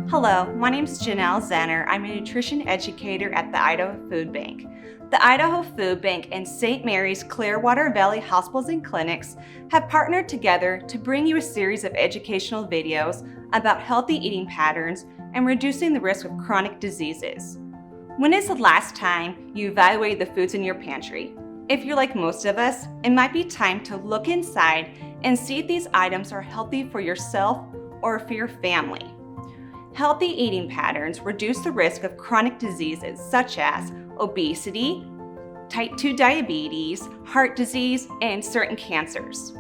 Hello, my name is Janelle Zenner. I'm a nutrition educator at the Idaho Foodbank. The Idaho Foodbank and St. Mary's Clearwater Valley Hospitals and Clinics have partnered together to bring you a series of educational videos about healthy eating patterns and reducing the risk of chronic diseases. When is the last time you evaluated the foods in your pantry? If you're like most of us, it might be time to look inside and see if these items are healthy for yourself or for your family. Healthy eating patterns reduce the risk of chronic diseases such as obesity, type 2 diabetes, heart disease, and certain cancers.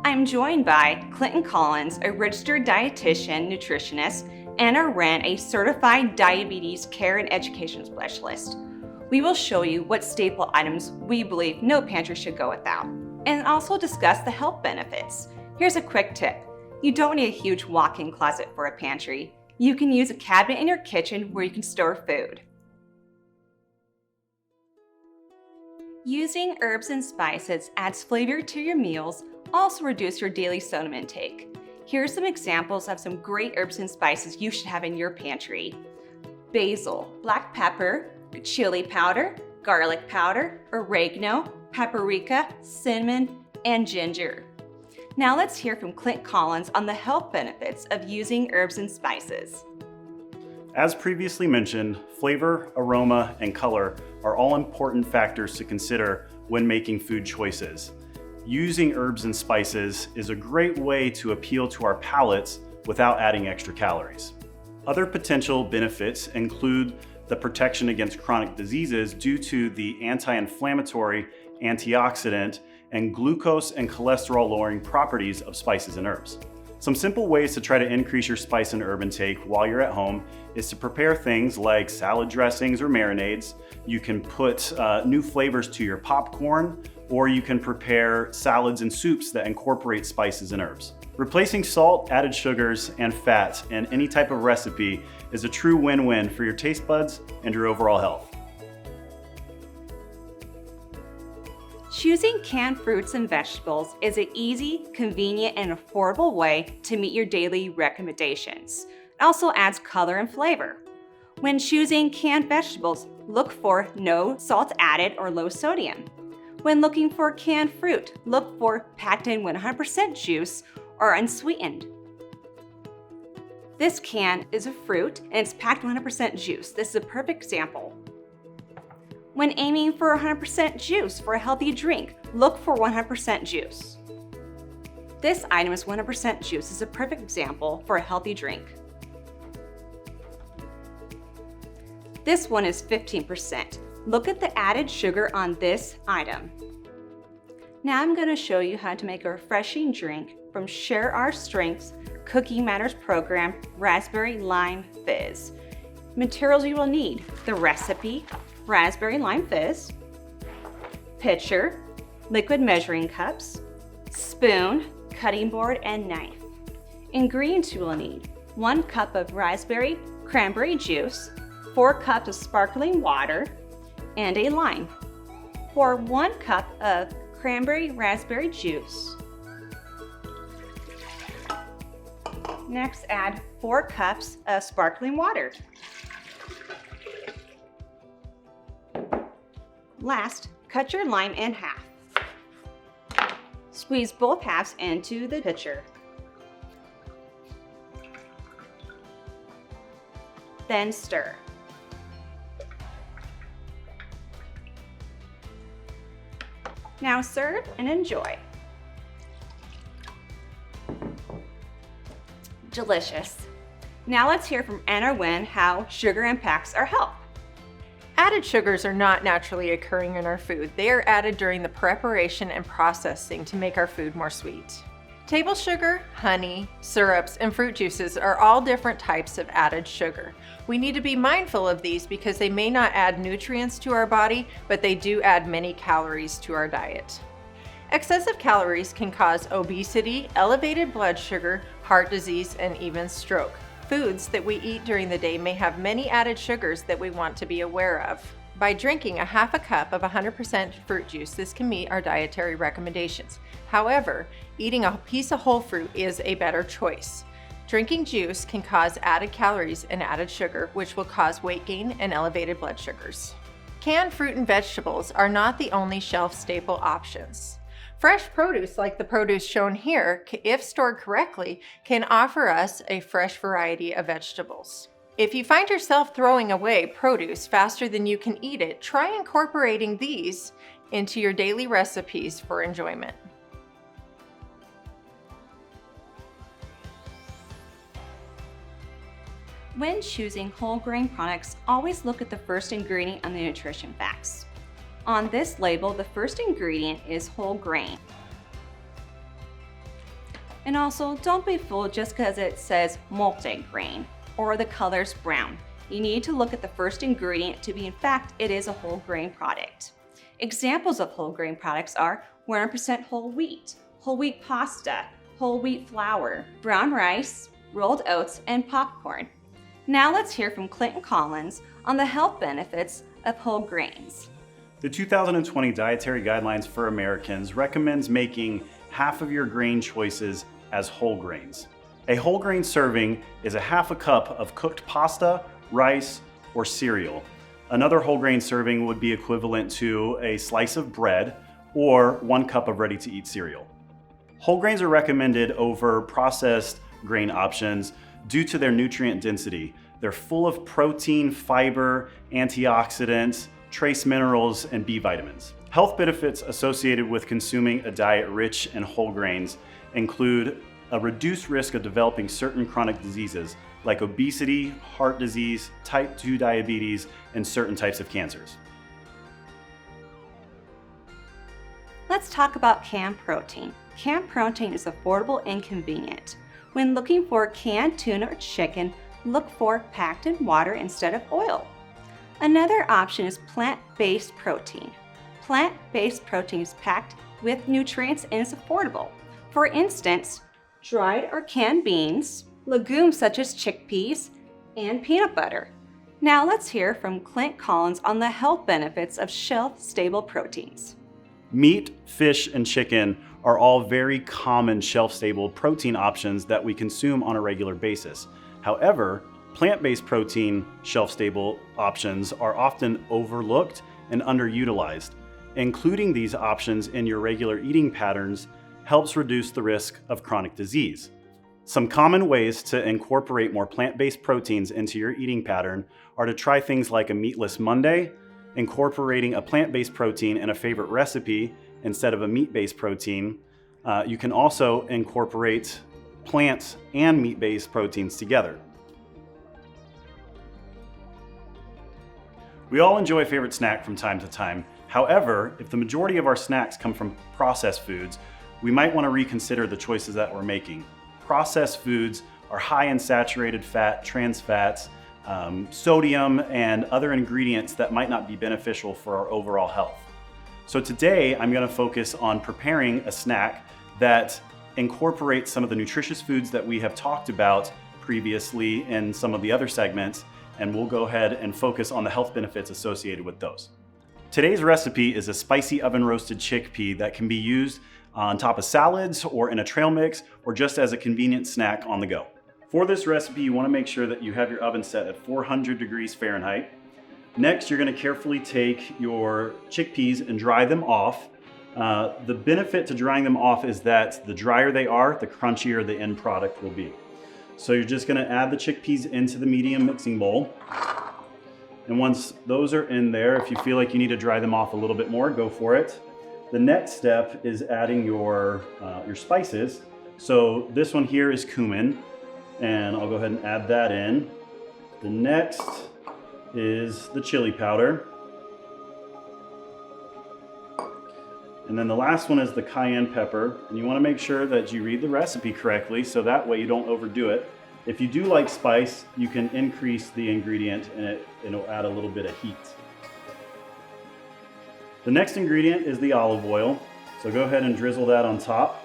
I'm joined by Clinton Collins, a registered dietitian nutritionist, and Wren, a certified diabetes care and education specialist. We will show you what staple items we believe no pantry should go without, and also discuss the health benefits. Here's a quick tip. You don't need a huge walk-in closet for a pantry. You can use a cabinet in your kitchen where you can store food. Using herbs and spices adds flavor to your meals, also reduce your daily sodium intake. Here are some examples of some great herbs and spices you should have in your pantry. Basil, black pepper, chili powder, garlic powder, oregano, paprika, cinnamon, and ginger. Now let's hear from Clint Collins on the health benefits of using herbs and spices. As previously mentioned, flavor, aroma, and color are all important factors to consider when making food choices. Using herbs and spices is a great way to appeal to our palates without adding extra calories. Other potential benefits include the protection against chronic diseases due to the anti-inflammatory, antioxidant, and glucose and cholesterol lowering properties of spices and herbs. Some simple ways to try to increase your spice and herb intake while you're at home is to prepare things like salad dressings or marinades. You can put new flavors to your popcorn, or you can prepare salads and soups that incorporate spices and herbs. Replacing salt, added sugars, and fat in any type of recipe is a true win-win for your taste buds and your overall health. Choosing canned fruits and vegetables is an easy, convenient, and affordable way to meet your daily recommendations. It also adds color and flavor. When choosing canned vegetables, look for no salt added or low sodium. When looking for canned fruit, look for packed in 100% juice or unsweetened. This can is a fruit and it's packed 100% juice. This is a perfect example. When aiming for 100% juice for a healthy drink, look for 100% juice. This item is 100% juice. This is a perfect example for a healthy drink. This one is 15%. Look at the added sugar on this item. Now I'm going to show you how to make a refreshing drink from Share Our Strengths Cooking Matters program Raspberry Lime Fizz. Materials you will need: the recipe, raspberry lime fizz, pitcher, liquid measuring cups, spoon, cutting board, and knife. Ingredients you will need: 1 cup of raspberry cranberry juice, 4 cups of sparkling water, and a lime. Pour 1 cup of cranberry raspberry juice. Next, add 4 cups of sparkling water. Last, cut your lime in half. Squeeze both halves into the pitcher. Then stir. Now serve and enjoy. Delicious. Now let's hear from Wren how sugar impacts our health. Added sugars are not naturally occurring in our food. They are added during the preparation and processing to make our food more sweet. Table sugar, honey, syrups, and fruit juices are all different types of added sugar. We need to be mindful of these because they may not add nutrients to our body, but they do add many calories to our diet. Excessive calories can cause obesity, elevated blood sugar, heart disease, and even stroke. Foods that we eat during the day may have many added sugars that we want to be aware of. By drinking a half a cup of 100% fruit juice, this can meet our dietary recommendations. However, eating a piece of whole fruit is a better choice. Drinking juice can cause added calories and added sugar, which will cause weight gain and elevated blood sugars. Canned fruit and vegetables are not the only shelf-stable options. Fresh produce, like the produce shown here, if stored correctly, can offer us a fresh variety of vegetables. If you find yourself throwing away produce faster than you can eat it, try incorporating these into your daily recipes for enjoyment. When choosing whole grain products, always look at the first ingredient on the nutrition facts. On this label, the first ingredient is whole grain. And also, don't be fooled just because it says multi-grain or the color's brown. You need to look at the first ingredient to be in fact it is a whole grain product. Examples of whole grain products are 100% whole wheat pasta, whole wheat flour, brown rice, rolled oats, and popcorn. Now let's hear from Clinton Collins on the health benefits of whole grains. The 2020 Dietary Guidelines for Americans recommends making half of your grain choices as whole grains. A whole grain serving is a half a cup of cooked pasta, rice, or cereal. Another whole grain serving would be equivalent to a slice of bread or 1 cup of ready-to-eat cereal. Whole grains are recommended over processed grain options due to their nutrient density. They're full of protein, fiber, antioxidants, trace minerals, and B vitamins. Health benefits associated with consuming a diet rich in whole grains include a reduced risk of developing certain chronic diseases like obesity, heart disease, type 2 diabetes, and certain types of cancers. Let's talk about canned protein. Canned protein is affordable and convenient. When looking for canned tuna or chicken, look for packed in water instead of oil. Another option is plant-based protein. Plant-based protein is packed with nutrients and is affordable. For instance, dried or canned beans, legumes such as chickpeas, and peanut butter. Now let's hear from Clint Collins on the health benefits of shelf-stable proteins. Meat, fish, and chicken are all very common shelf-stable protein options that we consume on a regular basis. However, plant-based protein shelf-stable options are often overlooked and underutilized. Including these options in your regular eating patterns helps reduce the risk of chronic disease. Some common ways to incorporate more plant-based proteins into your eating pattern are to try things like a meatless Monday, incorporating a plant-based protein in a favorite recipe instead of a meat-based protein. You can also incorporate plant and meat-based proteins together. We all enjoy a favorite snack from time to time. However, if the majority of our snacks come from processed foods, we might want to reconsider the choices that we're making. Processed foods are high in saturated fat, trans fats, sodium, and other ingredients that might not be beneficial for our overall health. So today, I'm going to focus on preparing a snack that incorporates some of the nutritious foods that we have talked about previously in some of the other segments, and we'll go ahead and focus on the health benefits associated with those. Today's recipe is a spicy oven roasted chickpea that can be used on top of salads or in a trail mix or just as a convenient snack on the go. For this recipe, you want to make sure that you have your oven set at 400 degrees Fahrenheit. Next, you're going to carefully take your chickpeas and dry them off. The benefit to drying them off is that the drier they are, the crunchier the end product will be. So you're just going to add the chickpeas into the medium mixing bowl. And once those are in there, if you feel like you need to dry them off a little bit more, go for it. The next step is adding your spices. So this one here is cumin, and I'll go ahead and add that in. The next is the chili powder. And then the last one is the cayenne pepper. And you want to make sure that you read the recipe correctly so that way you don't overdo it. If you do like spice, you can increase the ingredient and it'll add a little bit of heat. The next ingredient is the olive oil. So go ahead and drizzle that on top.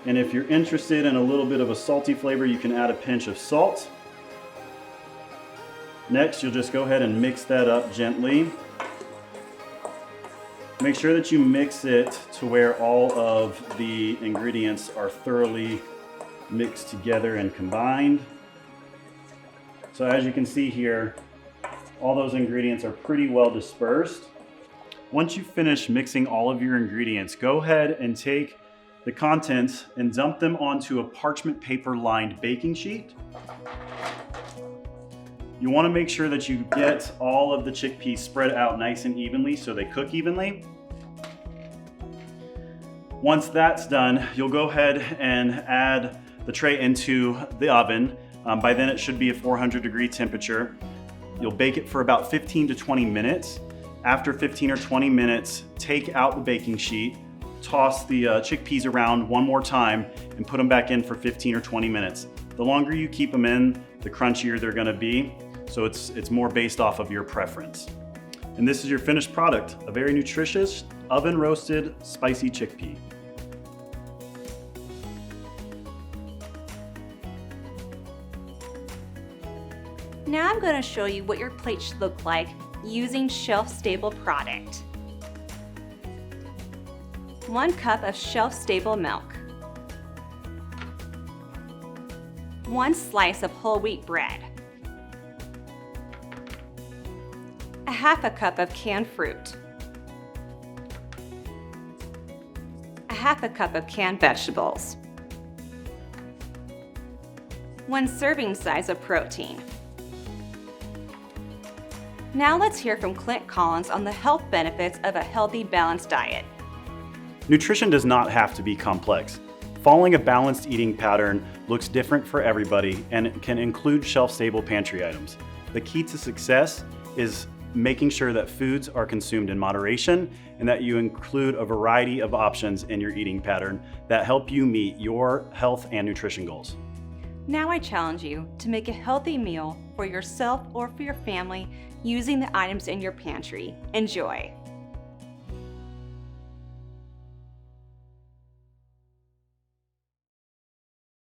And if you're interested in a little bit of a salty flavor, you can add a pinch of salt. Next, you'll just go ahead and mix that up gently. Make sure that you mix it to where all of the ingredients are thoroughly mixed together and combined. So as you can see here, all those ingredients are pretty well dispersed. Once you finish mixing all of your ingredients, go ahead and take the contents and dump them onto a parchment paper lined baking sheet. You want to make sure that you get all of the chickpeas spread out nice and evenly so they cook evenly. Once that's done, you'll go ahead and add the tray into the oven. By then it should be a 400-degree temperature. You'll bake it for about 15 to 20 minutes. After 15 or 20 minutes, take out the baking sheet, toss the chickpeas around one more time, and put them back in for 15 or 20 minutes. The longer you keep them in, the crunchier they're gonna be. So it's more based off of your preference. And this is your finished product, a very nutritious, oven-roasted, spicy chickpea. Now I'm going to show you what your plate should look like using shelf-stable product. 1 cup of shelf-stable milk. 1 slice of whole wheat bread. 1/2 cup of canned fruit. 1/2 cup of canned vegetables. 1 serving size of protein. Now let's hear from Clint Collins on the health benefits of a healthy, balanced diet. Nutrition does not have to be complex. Following a balanced eating pattern looks different for everybody and it can include shelf-stable pantry items. The key to success is making sure that foods are consumed in moderation and that you include a variety of options in your eating pattern that help you meet your health and nutrition goals. Now I challenge you to make a healthy meal for yourself or for your family using the items in your pantry. Enjoy!